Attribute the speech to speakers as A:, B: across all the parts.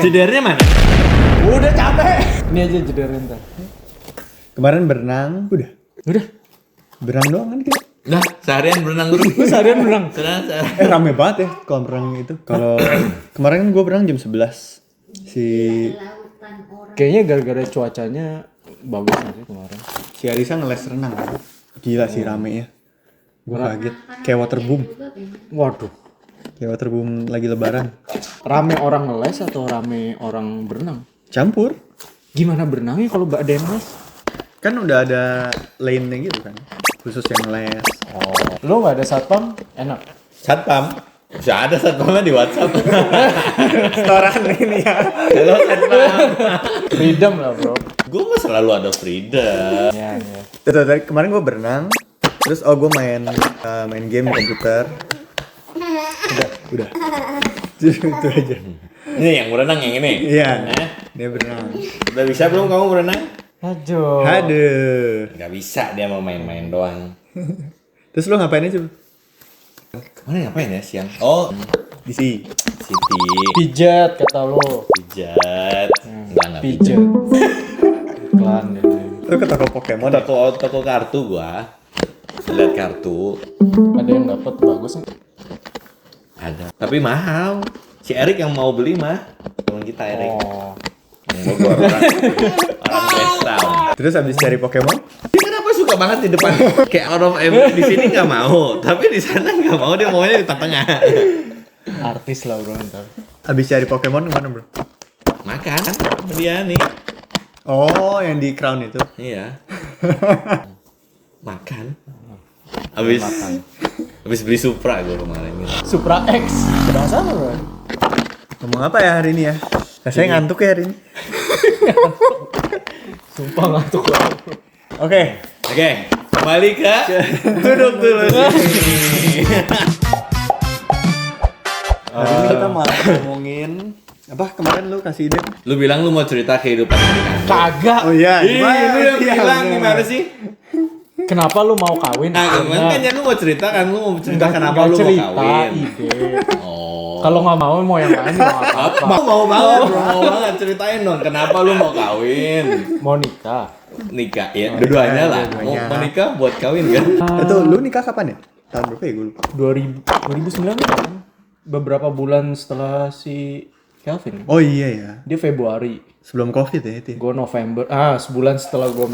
A: Jedernya mana?
B: Udah capek. Ini aja jedernya ntar.
C: Kemarin berenang, udah. Berenang doang kan kita.
A: Nah, seharian berenang dulu.
B: Gue seharian berenang.
A: Seharian.
C: Rame banget ya kalau berenang itu. Kalau kemarin kan gue berenang jam 11.
B: Kayaknya gara-gara cuacanya bagus aja kemarin.
C: Si Arisa ngeles renang. Gila sih rame ya. Gue kaget. Kayak waterboom.
B: Waduh.
C: Kayak waterboom lagi lebaran.
B: Rame orang ngeles atau rame orang berenang?
C: Campur.
B: Gimana berenangnya kalau gak ada yang ngeles?
C: Kan udah ada lane-nya gitu kan. Khusus yang les.
B: Oh. Lo gak ada satpam? Enak.
A: Satpam. Bisa ada satpamnya di WhatsApp.
C: Setoran ini ya.
A: Halo satpam.
B: Freedom lah bro.
A: Gue mah selalu ada freedom.
B: Ya.
C: Tadi kemarin gue berenang. Terus gue main game di komputer. Udah. Itu aja.
A: Ini yang berenang yang ini?
C: Iya. Dia berenang.
A: Udah bisa belum kamu berenang?
B: Aduh.
A: Gak bisa, dia mau main-main doang.
C: Terus lo ngapain aja?
A: Kemarin ngapain ya siang? Oh,
C: Di sini.
A: Siti.
B: Pijat kata lo.
A: Pijat. Enggak
B: Pijat. Iklan ini.
C: Lo ke toko Pokemon.
A: Toko kartu gua. Lihat kartu.
B: Ada yang dapat bagus nih.
A: Ada. Tapi mahal. Si Erik yang mau beli mah. Temen kita Erik.
B: Oh.
A: Yang Bogor orang West Town.
C: Terus abis cari Pokemon?
A: Dia kenapa suka banget di depan kayak out of M di sini nggak mau, tapi di sana nggak mau, dia maunya di tengah.
B: Artis lah bro ntar.
C: Abis cari Pokemon kemana bro?
A: Makan dia nih.
C: Oh yang di Crown itu.
A: Iya. Makan. Abis beli Supra gue kemarin gitu.
B: Supra X. Bahasa apa bro?
C: Ngomong apa ya hari ini ya? Saya ngantuk ya hari ini.
B: Sumpah ngantuk banget.
C: Oke.
A: Kembali ke duduk dulu sini.
C: Hari ini kita mau ngomongin apa kemarin lu kasih ide?
A: Lu bilang lu mau cerita kehidupan pernikahan.
B: Kagak.
C: Oh iya.
A: Ih, lu yang bilang gimana sih?
B: Kenapa lu mau kawin?
A: Nah, kemarin kan lu mau cerita kan, lu mau cerita kenapa lu mau kawin.
B: Ide.
A: Oh.
B: Kalau nggak mau yang lain mau apa?
A: Mau banget, bro. Mau banget ceritain dong kenapa lu mau kawin.
B: Mau nikah.
A: Nikah ya, dua-duanya lah. Mau nikah buat kawin kan?
C: Itu lu nikah kapan ya? Tahun berapa ya gue lupa.
B: 2009 kan? Beberapa bulan setelah si Kelvin.
C: Oh iya ya.
B: Dia Februari.
C: Sebelum Covid ya itu.
B: Gue November. Sebulan setelah gue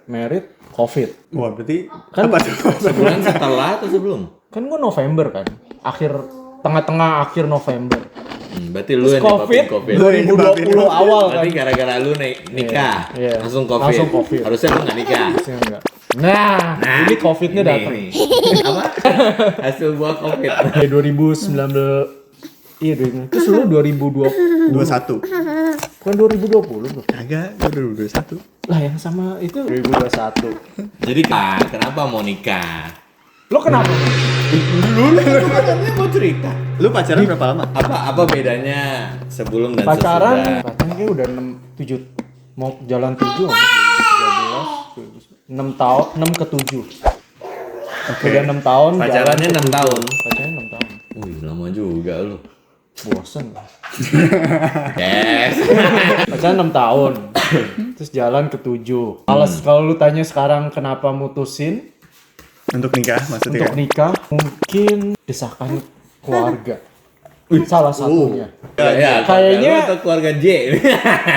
B: married Covid.
C: Wah berarti
B: Kan
C: apa tuh?
A: Sebulan setelah atau sebelum?
B: Kan gue November kan. Tengah-tengah akhir November.
A: Berarti lu yang nyebabin Covid.
B: 2020 awal kan.
A: Berarti gara-gara lu nikah,
B: Iya.
A: langsung COVID.
B: Langsung COVID.
A: Harusnya lu nggak nikah.
B: Harusnya enggak. Nah, ini Covid-nya datang.
A: Nih. Apa? Hasil buah COVID.
B: Ya 2019. Iya 2019. Terus lu 2020.
C: 21.
B: Kan 2020 bro.
C: Kagak, gue 2021.
B: Lah yang sama itu 2021.
A: Jadi kenapa mau nikah?
B: Lo kenapa?
A: Lu katanya mau cerita.
C: Lu pacaran berapa lama?
A: Apa bedanya sebelum dan
B: Pacaran
A: sesudah?
B: kayak udah 7 mau jalan 7 2013 6 tahun 6 ke 7.
C: Oke.
B: Udah 6 tahun.
A: Pacarannya 6 tahun.
B: Pacarannya 6 tahun.
A: Wih, lama juga lu.
B: Bosen lah.
A: Yes.
B: Pacaran 6 tahun. Terus jalan ke 7. Kalau lu tanya sekarang kenapa mutusin
C: Untuk nikah maksudnya
B: untuk
C: kan?
B: nikah, mungkin desakan keluarga. Salah satunya.
A: Ya,
B: Kayaknya-
A: lu atau keluarga J.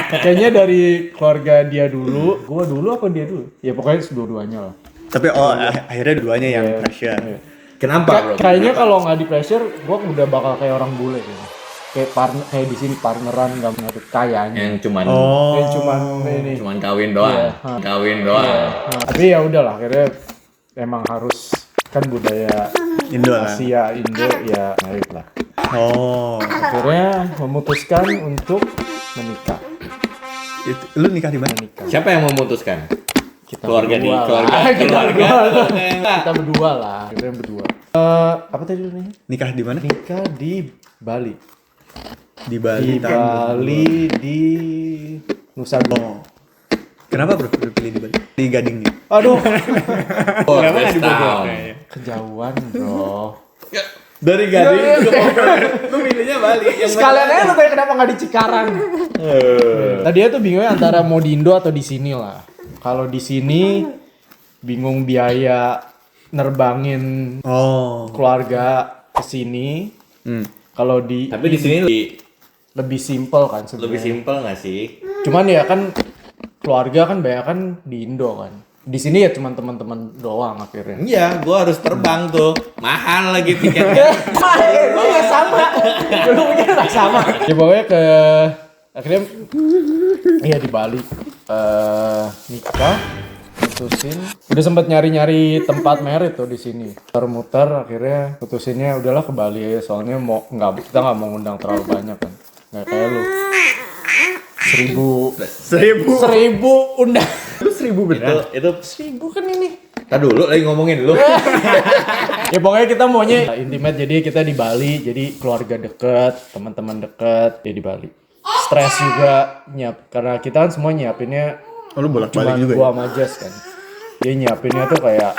B: Kayaknya dari keluarga dia dulu, gua dulu apa dia dulu? Ya pokoknya dua-duanya lah.
C: Tapi akhirnya duanya yang
B: Iya.
C: pressure.
B: Iya.
A: Kenapa, bro?
B: Kayaknya kalau nggak di pressure, gua udah bakal kayak orang bule gitu. Kayak di sini partneran nggak mengatur kayaknya.
A: Yang cuman
C: Oh.
B: Yang cuman ini.
A: cuman kawin doang.
B: Iya.
A: Kawin doang.
B: Nah, tapi ya udahlah, akhirnya emang harus kan budaya
C: Indo lah.
B: Asia Indo ya merit lah.
C: Oh.
B: Akhirnya memutuskan untuk menikah.
C: Lu nikah di mana?
A: Siapa yang memutuskan?
B: Kita
A: Keluarga
B: berdua
A: keluarga
B: lah.
A: keluarga.
B: Kita berdua lah. Kita yang berdua. Apa tadi namanya?
C: Nikah di mana?
B: Nikah di Bali.
C: Di Bali.
B: Di Bali di Nusa Dua.
C: Oh. Kenapa bro? Lu pilih di Bali? Di Gading nih.
B: Aduh,
A: Kenapa nggak di Bogor?
B: kejauhan bro.
A: Dari Gading ke Bogor. Lu milihnya Bali. Yang
B: Sekalian
A: mana?
B: aja lu tanya kenapa nggak di Cikarang. Tadi tuh bingungnya antara mau di Indo atau di sini lah. Kalau di sini bingung biaya nerbangin
C: Oh.
B: keluarga ke sini. Kalau di
A: Tapi di sini
B: lebih simpel kan sebenarnya.
A: lebih simpel nggak sih?
B: Cuman ya kan keluarga kan banyak kan di Indo kan. Di sini ya cuma teman-teman doang akhirnya.
A: Iya, gua harus terbang tuh. Mahal lagi tiketnya.
B: Lu nggak sama. Lu mikir nggak sama. Ya pokoknya ke akhirnya iya di Bali nikah putusin. Udah sempet nyari-nyari tempat merit tuh di sini. Muter-muter akhirnya putusinnya udahlah ke Bali aja soalnya kita nggak mau ngundang terlalu banyak kan. Nggak kayak lu. 1000 undang.
C: Lu 1000 bener?
A: Itu
B: 1000 kan ini.
A: Tar dulu lagi ngomongin lu.
B: Ya pokoknya kita maunya intimate jadi kita di Bali jadi keluarga deket, teman-teman deket ya di Bali. Stres juga karena kita kan semua nyiapinnya
C: Oh, lu bolak-balik
B: cuman
C: juga
B: gua
C: ya?
B: sama Jess kan. Dia nyiapinnya tuh kayak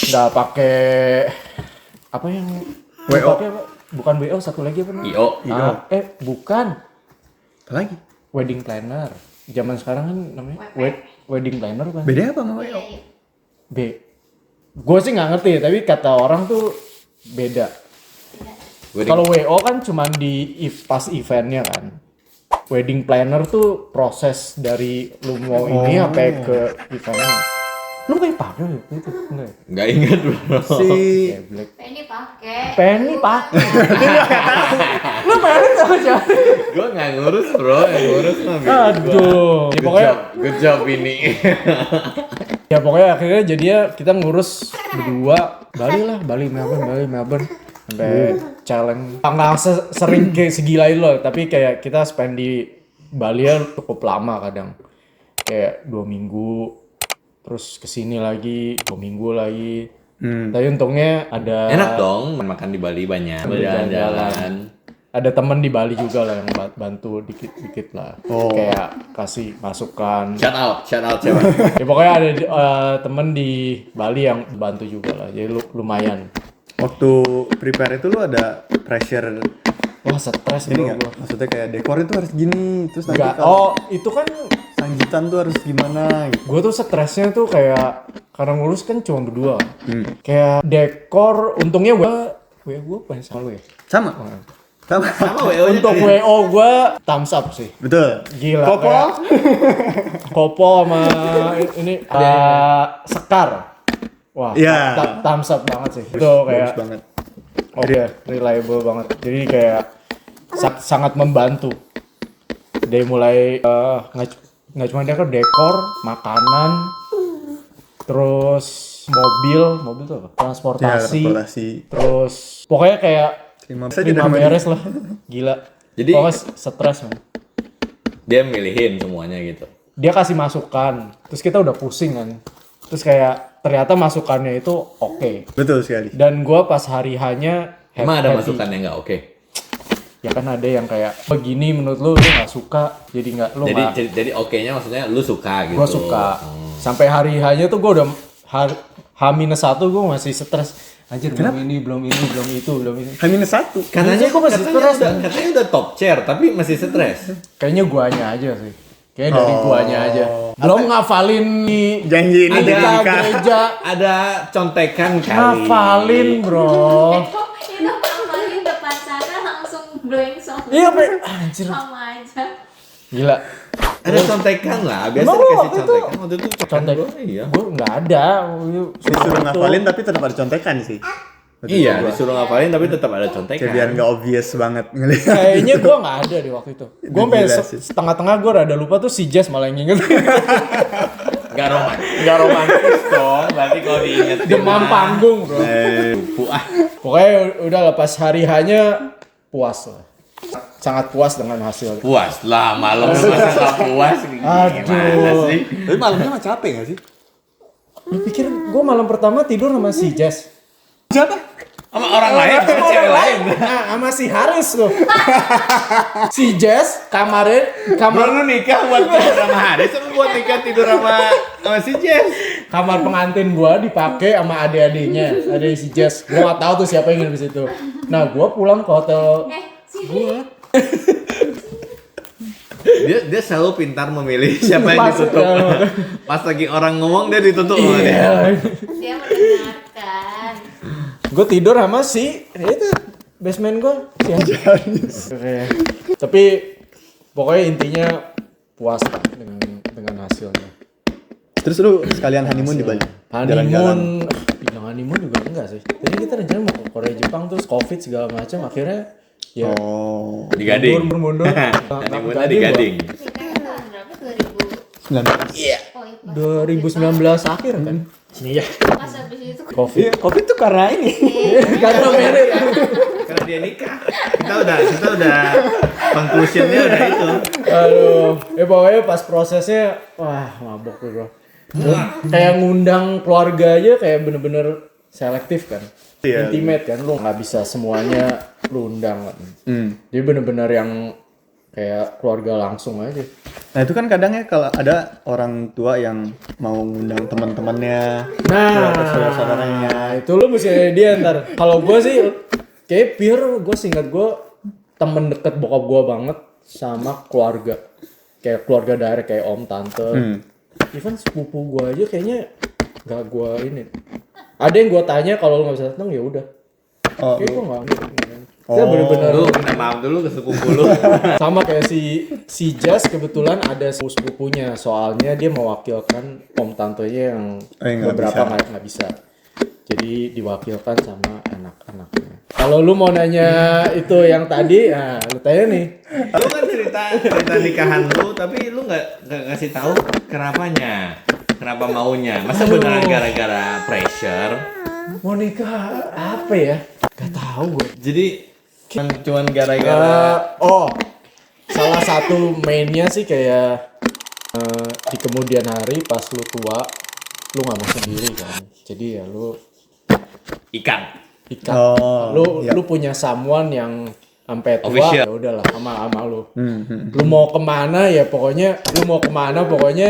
B: nggak pakai apa yang
C: WO.
B: pakai apa? Bukan WO, satu lagi apa namanya?
A: IO.
B: Bukan.
C: Apa lagi?
B: Wedding planner. Zaman sekarang kan namanya wedding planner kan.
C: Bedanya apa sama WO?
B: Gue sih nggak ngerti, tapi kata orang tuh beda. Kalau WO kan cuman pas eventnya kan. Wedding planner tuh proses dari lu mau ini sampai ke eventnya. Lu kayak pakai itu enggak ya?
A: Nggak ingat bro.
C: Si
B: Black.
D: Penny pakai.
B: Penny pakai. Lu merit sama siapa?
A: Gua nggak ngurus bro, yang ngurus mah bini gua.
B: Aduh. Ya pokoknya
A: Good job ini.
B: ya pokoknya akhirnya jadinya kita ngurus berdua Bali Melbourne sampai challenge nggak sering kayak segila itu loh tapi kayak kita spend di Bali ya cukup lama kadang kayak 2 minggu terus kesini lagi 2 minggu lagi tapi untungnya ada
A: Enak dong makan di Bali banyak. Jalan-jalan.
B: ada temen di Bali juga lah yang bantu dikit-dikit lah kayak kasih masukan
A: Shout out siapa?
B: ya pokoknya ada temen di Bali yang bantu juga lah jadi lumayan.
C: waktu prepare itu lu ada pressure
B: Wah stres
C: ini
B: bro
C: nggak?
B: gua.
C: Maksudnya kayak dekor itu harus gini, terus nanti
B: Enggak,
C: kalau
B: itu kan
C: sanjitan tuh harus gimana gitu.
B: gue tuh stresnya tuh kayak karena ngurus kan cuma berdua. Kayak dekor, untungnya gue banyak sama lu ya.
C: Sama. Sama.
A: Sama WO-nya.
B: Untuk WO gue thumbs up sih.
C: Betul.
B: Gila.
C: Kopo.
B: kayak Kopo sama ini Sekar. Wah,
C: Iya.
B: thumbs up banget sih. Itu kayak
C: Bagus banget.
B: oh dia reliable banget. Jadi kayak sangat membantu. Dari mulai nggak cuma dekor, makanan, terus mobil tuh apa?
C: Ya,
B: Transportasi,
C: transportasi.
B: terus pokoknya kayak
C: Terima
B: lima beres lah, gila.
A: Jadi-
B: pokoknya stres man.
A: Dia milihin semuanya gitu.
B: Dia kasih masukan, terus kita udah pusing kan, terus kayak ternyata masukannya itu oke.
C: Betul sekali.
B: Dan gua pas hari hanya
A: Emang ada
B: happy.
A: masukan yang nggak oke?
B: Ya kan ada yang kayak begini menurut lu nggak suka, jadi nggak lu
A: Jadi
B: nggak.
A: jadi oke-nya maksudnya lu suka gitu.
B: Gue suka. Sampai hari hanya tuh gue udah H-1 gue masih stres. Anjir belum ini, belum itu.
C: H-1.
A: Katanya
B: Gua masih stres,
A: katanya udah top chair tapi masih stres.
B: Kayaknya guanya aja sih. Kayaknya dari guanya aja. Belum ngafalin di
C: Janji ini jadi nikah.
B: gereja.
A: Ada contekan kali.
B: Ngafalin bro.
D: Itu ngapalin depan sana langsung blank sama.
B: Iya anjir.
D: Sama aja.
B: Gila.
A: Ada contekan lah, biasa
B: Emang
A: dikasih
B: waktu itu
A: contekan. Waktu itu
B: Contek.
A: gua, iya.
B: Gue nggak ada.
C: Disuruh ngafalin tapi tetap ada contekan sih.
A: Iya, disuruh ngafalin tapi tetap ada contekan.
C: Kayak biar nggak obvious banget ngelihat.
B: Kayaknya gue nggak ada di waktu itu. Gue sampai
C: Gila sih.
B: setengah-tengah gue rada lupa tuh si Jess malah yang inget.
A: Nggak romantis dong, berarti kalau diingetin.
B: Demam panggung bro.
A: Lupu ah.
B: Pokoknya udah lepas hari hanya puas lah. Sangat puas dengan hasil.
A: Puas lah, malam masa nggak puas. Gimana
B: Aduh.
A: sih?
C: Tapi malamnya mah capek nggak sih?
B: Lu pikir gue malam pertama tidur sama si Jess?
C: Siapa?
A: Sama orang lain, sama cewek lain.
B: Nah, sama si Haris loh. Si Jess kamar
A: Bro, lu nikah buat tidur sama Haris sama buat nikah tidur sama si Jess?
B: kamar pengantin gua dipakai sama adik-adiknya, adik si Jess. Gua nggak tahu tuh siapa yang nginep di situ. Nah, gua pulang ke hotel gua.
A: Dia selalu pintar memilih siapa yang
B: Pas,
A: ditutup.
B: ya.
A: Pas lagi orang ngomong dia ditutup sama dia.
B: Iya.
D: Dia mendengarkan.
B: Gue tidur sama si itu basement gue si Oke. Tapi pokoknya intinya puas lah dengan hasilnya.
C: Terus lu sekalian honeymoon di Bali? Jalan-jalan.
B: Bilang honeymoon juga enggak sih. Jadi kita rencana mau ke Korea Jepang terus Covid segala macam akhirnya ya
C: Oh,
A: Di Gading.
B: mundur.
A: Honeymoonnya di Gading.
D: Nikahnya tahun berapa? 2000.
C: 19.
A: Iya.
D: Oh itu.
B: 2019 akhir kan. Iya.
D: Pas habis itu
B: Covid.
C: Covid tuh karena ini.
B: Karena merit.
A: Karena dia nikah. Kita udah conclusionnya udah itu.
B: Aduh, pokoknya pas prosesnya wah mabok tuh bro. Kayak ngundang keluarga aja kayak bener-bener selektif kan.
C: Iya.
B: Intimate kan, lu nggak bisa semuanya lu undang kan. Jadi bener-bener yang kayak keluarga langsung aja.
C: Nah itu kan kadang ya kalau ada orang tua yang mau ngundang teman-temannya,
B: Nah,
C: saudara-saudaranya.
B: itu lu mesti ada dia ntar. Kalau gue sih kayak pure, gue seingat gue temen deket bokap gue banget sama keluarga. Kayak keluarga direct kayak om, tante. Even sepupu gue aja kayaknya gak gue ini. Ada yang gue tanya kalau lu gak bisa datang ya udah.
C: Oh,
B: Kayak gue gak. Kita bener-bener
A: Lu minta maaf dulu ke sepupu lu.
B: sama kayak si Jazz kebetulan ada sepupunya soalnya dia mewakilkan om tantenya yang
C: nggak
B: beberapa
C: bisa.
B: nggak bisa jadi diwakilkan sama anak-anaknya. Kalau lu mau nanya itu yang tadi nah lu tanya nih
A: Lu kan cerita nikahan lu, tapi lu nggak ngasih tahu kenapanya, kenapa maunya. Masa beneran gara-gara pressure?
B: mau nikah apa ya gak tahu gue.
A: Jadi cuman gara-gara
B: Salah satu mainnya sih kayak di kemudian hari pas lu tua lu nggak mau sendiri kan jadi ya lu
A: ikan.
B: ikat.
C: Oh, iya.
B: Lu punya someone yang sampai tua
A: Official.
B: ya udahlah sama lu. Lu mau kemana ya pokoknya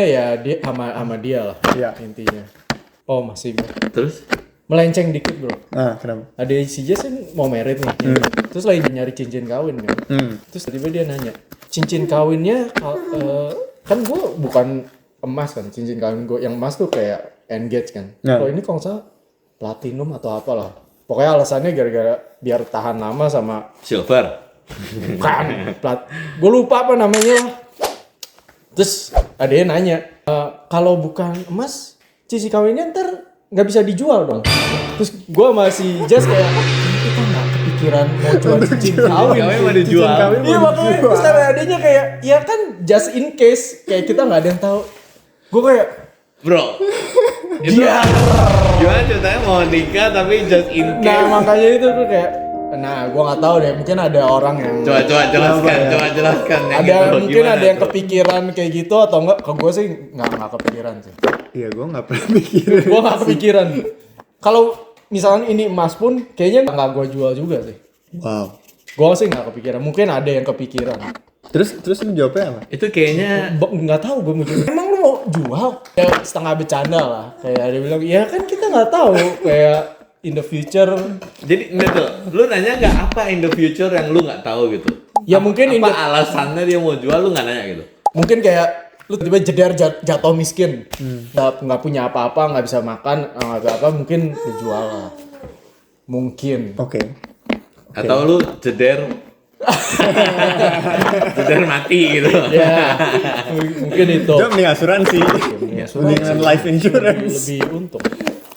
B: ya dia sama dia lah.
C: Iya.
B: Intinya. Oh masih bro.
A: Terus
B: Melenceng dikit bro.
C: Nah, kenapa?
B: Ada si Jess kan mau merit nih. Terus lagi nyari cincin kawin kan. Terus tiba-tiba dia nanya cincin kawinnya kan gue bukan emas kan cincin kawin gue yang emas tuh kayak engage kan.
C: Nah.
B: Kalau ini kalau nggak salah platinum atau apalah. Pokoknya alasannya gara-gara biar tahan lama sama
A: silver.
B: bukan gue lupa apa namanya lah. Terus ada yang nanya kalau bukan emas cincin kawinnya ntar nggak bisa dijual dong. Terus gue masih just kayak kita nggak kepikiran mau jual cincin kawin.
A: Kawin mau dijual.
C: Cincin kawin
B: Iya
C: mau
B: makanya
C: dijual.
B: terus ada adanya kayak ya kan just in case kayak kita nggak ada yang tahu. Gue kayak
A: Bro. Itu gimana ceritanya mau nikah tapi just in
B: nah
A: case?
B: makanya itu gue kayak nah gue nggak tahu deh mungkin ada orang yang
A: Coba jelaskan, coba jelaskan yang
B: ada
A: itu.
B: mungkin
A: Gimana
B: ada yang
A: tuh?
B: kepikiran kayak gitu atau enggak ke gue sih nggak kepikiran sih.
C: Iya, gue nggak pernah mikirin.
B: Gue nggak kepikiran. Kalau misalnya ini emas pun kayaknya nggak gue jual juga sih.
C: Wow.
B: Gue sih nggak kepikiran. Mungkin ada yang kepikiran.
C: Terus lu jawabnya apa?
A: Itu kayaknya
B: Nggak tahu gue mikir. Emang lu mau jual? Ya setengah bercanda lah. Kayak dia bilang, ya kan kita nggak tahu. Kayak in the future.
A: jadi enggak tuh. Lu nanya nggak apa in the future yang lu nggak tahu gitu?
B: Ya mungkin in
A: apa
B: the-
A: alasannya dia mau jual lu nggak nanya gitu?
B: Mungkin kayak lu tiba-tiba jatuh miskin. Nggak punya apa-apa, nggak bisa makan, nggak bisa apa. Mungkin dijual lah. Mungkin.
C: Oke.
A: Atau lu jeder mati gitu.
B: Ya, mungkin itu.
C: Jawab nih asuransi. Mendingan life insurance.
B: Lebih untung.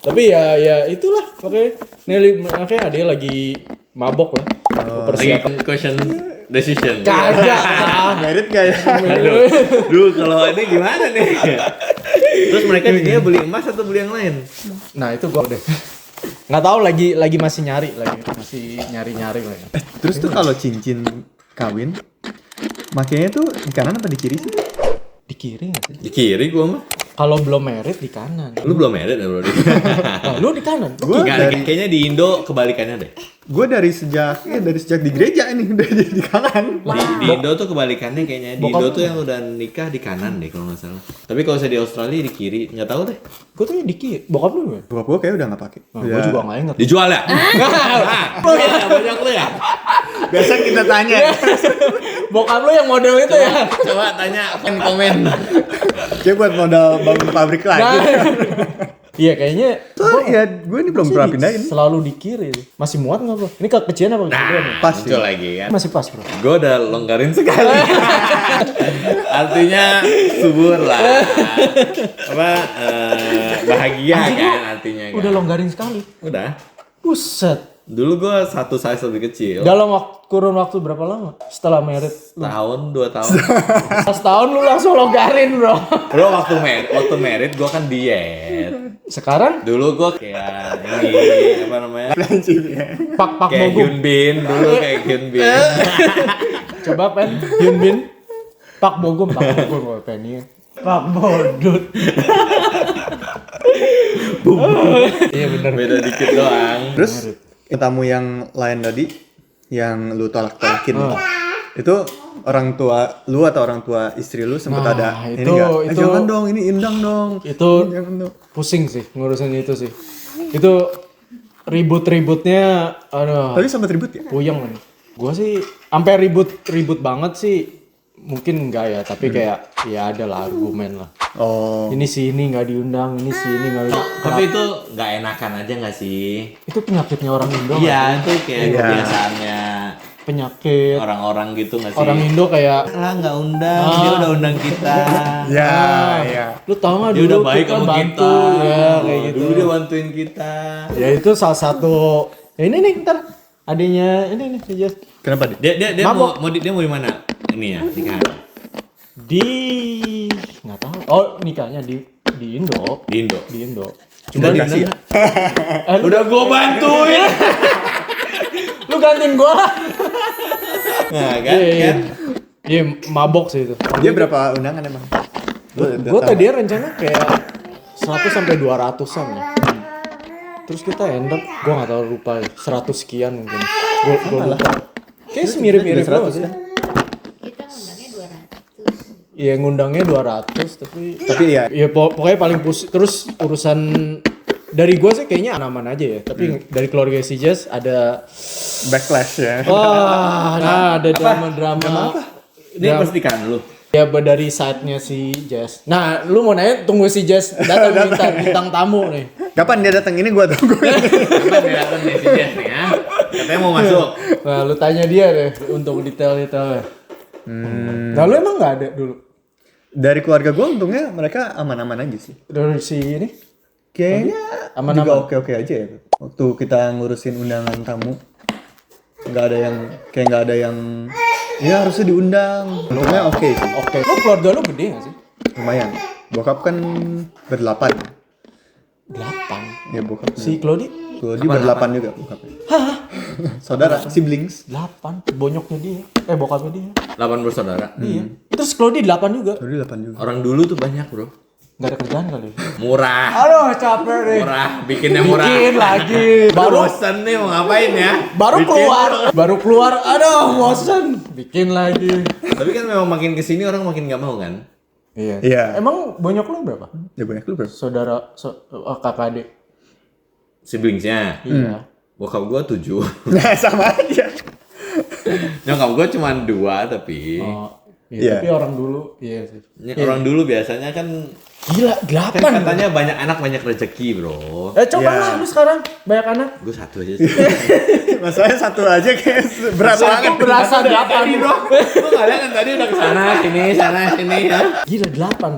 B: Tapi ya itulah oke. Makanya dia lagi mabok lah.
A: Lagi question decision.
B: Kagak.
C: Merit gak ya?
A: Duh, kalau ini gimana nih? Terus mereka jadinya beli emas atau beli yang lain?
B: Nah itu gua udah. Nggak tahu lagi masih nyari lah. Ya.
C: Terus tuh kalau cincin kawin, makanya tuh di kanan apa di kiri sih?
B: Di kiri nggak sih?
A: Di kiri gua mah.
B: Kalau belum merit di kanan.
A: Lu belum married ya, Bro?
B: Nah, lu di kanan.
C: Gue
A: Kayaknya di Indo kebalikannya deh.
C: dari sejak di gereja ini udah di kanan.
A: Di Indo tuh kebalikannya kayaknya. Di Indo tuh yang udah nikah di kanan deh kalau nggak salah. Tapi kalau saya di Australia di kiri, nggak tahu deh.
B: Gue tuh di kiri. Bokap lu ya?
C: Bokap gue kayak udah nggak pakai.
B: Nah, gue juga nggak inget.
A: Dijual ya? Banyak lu ya?
C: Biasa kita tanya.
B: Bokap lu yang model itu ya?
A: Coba tanya komen.
C: Kayak buat modal bangun pabrik lagi.
B: Iya kayaknya.
C: Tuh ya gue ini belum pernah pindahin.
B: Selalu di kiri. Masih muat nggak bro? Ini kekecilan apa kegedean ya?
C: Pas
A: Muncul lagi kan.
B: Masih pas bro.
A: Gue udah longgarin sekali. Artinya subur lah. Apa bahagia kan artinya kan.
B: Udah longgarin sekali.
A: Udah.
B: Buset.
A: Dulu gue satu size lebih kecil.
B: Dalam kurun waktu berapa lama? Setelah merit.
A: Tahun 2 tahun.
B: Setahun lu langsung longgarin bro.
A: Bro waktu merit gue kan diet.
B: Sekarang
A: Dulu gue kayak ini apa namanya?
B: pak
A: Kayak
B: Bogum.
A: Hyun Bin dulu kayak Hyun Bin.
B: Coba pen Hyun Bin. Pak Bogum gue pengen. Pak Bodut. Iya benar.
A: Beda dikit doang.
C: Terus tamu yang lain tadi yang lu tolak-tolakin itu orang tua lu atau orang tua istri lu sempet
B: Nah,
C: ada
B: itu-
C: ini enggak?
B: itu-
C: Jangan dong, ini indang dong.
B: Itu
C: Jangan dong.
B: pusing sih ngurusin itu sih. Itu ribut-ributnya aduh.
C: Tadi sempet ribut ya?
B: Puyeng kan. Gua sih sampai ribut banget sih. Mungkin enggak ya, tapi kayak ya ada lah argumen lah.
C: Oh.
B: Ini si ini nggak diundang, ini si ini nggak diundang.
A: Tapi itu nggak enakan aja nggak sih?
B: Itu penyakitnya orang Indo.
A: Iya itu kayak
C: Iya.
A: kebiasaannya
B: Penyakit
A: orang-orang gitu nggak sih?
B: orang Indo kayak
A: lah nggak undang, dia udah undang kita.
C: Ya, ya.
B: lu tau nggak
A: Dia
B: dulu
A: udah baik
B: kita
A: sama
B: bantu
A: kita.
B: ya kayak gitu.
A: Dulu dia bantuin kita.
B: Ya itu salah satu. Ya ini nih ntar adanya ini nih aja
C: Kenapa dia?
A: Dia
B: Mabok.
A: dia mau di mana? Ini ya nikahan.
B: di nggak tahu. Oh nikahnya di Indo.
A: Di Indo.
B: Di Indo.
C: Cuma
A: Udah
C: dikasih ya?
B: Lu,
A: Udah gua bantuin.
B: lu gantiin gua.
A: Nah kan?
B: Iya,
A: kan?
B: iya mabok sih itu.
C: Dia berapa undangan emang?
B: Gue tadi rencana kayak 100 sampai 200-an ya. Terus kita end up, gue gak tahu lupa 100 sekian mungkin. Gue lupa. Kayaknya mirip-mirip loh sih.
D: Kita ngundangnya 200.
B: Iya ngundangnya 200 tapi
C: ya
B: ya pokoknya paling terus urusan dari gue sih kayaknya aman aja ya. Tapi dari keluarga si Jazz ada
C: backlash ya.
B: wah, nah ada drama-drama.
A: Ini pas nikahan lu.
B: Ya dari side-nya si Jazz. Nah, lu mau nanya tunggu si Jazz datang minta bintang tamu nih.
C: Kapan dia datang ini gua tunggu.
A: Kapan dia datang nih si Jess nih ya? Katanya mau masuk.
B: Nah, lu tanya dia deh untuk detail-detailnya. Nah, lu emang nggak ada dulu?
C: Dari keluarga gua untungnya mereka aman-aman aja sih.
B: Dari si ini?
C: Kayaknya
B: Aman-aman.
C: juga oke-oke aja ya. Waktu kita ngurusin undangan tamu, nggak ada yang ya harusnya diundang. Untungnya oke sih.
B: Oke. Lu keluarga lu gede nggak sih?
C: Lumayan. Bokap kan berdelapan.
B: 8.
C: Ya bokap.
B: Si Claudi?
C: Dia berdelapan juga bokapnya. Saudara, siblings.
B: 8. Bonyoknya dia. Bokapnya dia.
A: 8 bersaudara.
B: Iya. Terus Claudi 8 juga.
C: Dia 8 juga.
A: Orang dulu tuh banyak bro.
B: Nggak ada kerjaan kali.
A: Murah.
B: Aduh, capek deh.
A: Murah. Bikinnya murah.
B: Bikin lagi.
A: Baru bosan nih mau ngapain ya?
B: Baru keluar. Aduh, bosan. Bikin lagi.
A: Tapi kan memang makin kesini orang makin nggak mau kan?
B: Iya.
C: Iya.
B: Emang bonyok lu berapa?
C: Ya banyak lu bro.
B: Saudara, kakak adik.
A: Siblingsnya.
B: Iya.
A: Bokap gua 7.
C: Nah sama aja.
A: Nyokap gua cuma 2 tapi.
B: Oh, iya.
C: Iya.
B: Tapi orang dulu, iya sih.
A: Orang dulu biasanya kan
B: Gila, 8.
A: kan katanya banyak anak banyak rezeki bro.
B: Coba
C: Iya.
B: lah lu sekarang banyak anak.
A: Gue 1 aja sih.
C: Masalahnya satu aja kayak berat banget.
B: Berasa 8 bro.
A: Lu nggak lihat kan tadi udah kesana sini ya.
B: Gila 8.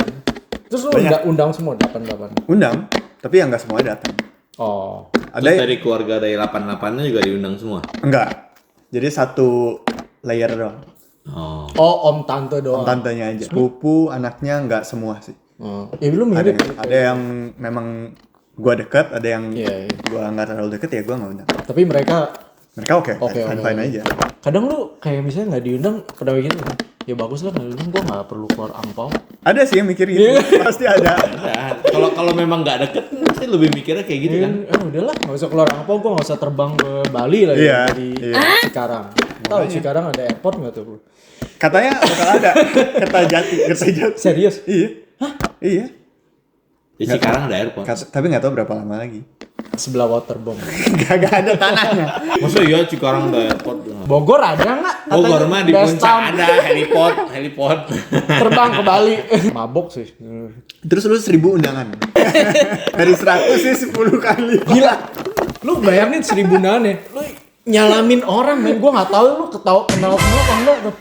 B: Terus lu undang semua 8.
C: Undang, tapi yang nggak semuanya datang.
B: Oh.
C: Ada
A: Terus dari keluarga dari 88-nya juga diundang semua.
C: enggak. Jadi satu layer doang.
A: Oh.
B: Oh, om tante doang.
C: Tantenya aja. Sepupu, anaknya nggak semua sih.
B: Oh. Ya lu
C: Ada,
B: mirip.
C: ada yang memang gua deket, ada yang
B: Iya, iya.
C: gua nggak terlalu deket ya gua nggak undang.
B: Tapi mereka
C: Mereka oke,
B: Oke,
C: fine
B: oke.
C: aja.
B: kadang lu kayak misalnya nggak diundang pernah begitu kan? ya bagus lah keliling, gue nggak perlu keluar angpau.
C: Ada sih yang mikir gitu. Pasti ada.
A: Nah, kalau memang nggak deket pasti lebih mikirnya kayak gitu kan.
B: Udahlah, nggak usah keluar angpau, gue nggak usah terbang ke Bali lagi
C: Iya,
B: dari
C: iya.
B: Cikarang. Tahu Cikarang ada airport nggak tuh?
C: Katanya bakal ada. Kertajati.
B: Serius?
C: Iya. Iya.
A: Di Cikarang ada airport.
C: Tapi nggak tahu berapa lama lagi.
B: Sebelah waterbomb.
C: Gak ada tanahnya.
A: Masa iya Cikarang ada airport?
B: Bogor ada nggak?
A: Bogor mah di
B: Best
A: puncak
B: town.
A: ada heliport.
B: Terbang ke Bali. Mabok sih.
C: Terus lu 1000 undangan. Dari 100 sih 10 kali.
B: Gila. Lu bayangin 1000 undangan ya. Lu nyalamin orang, men. Gua nggak tahu lu kenal semua apa enggak tuh.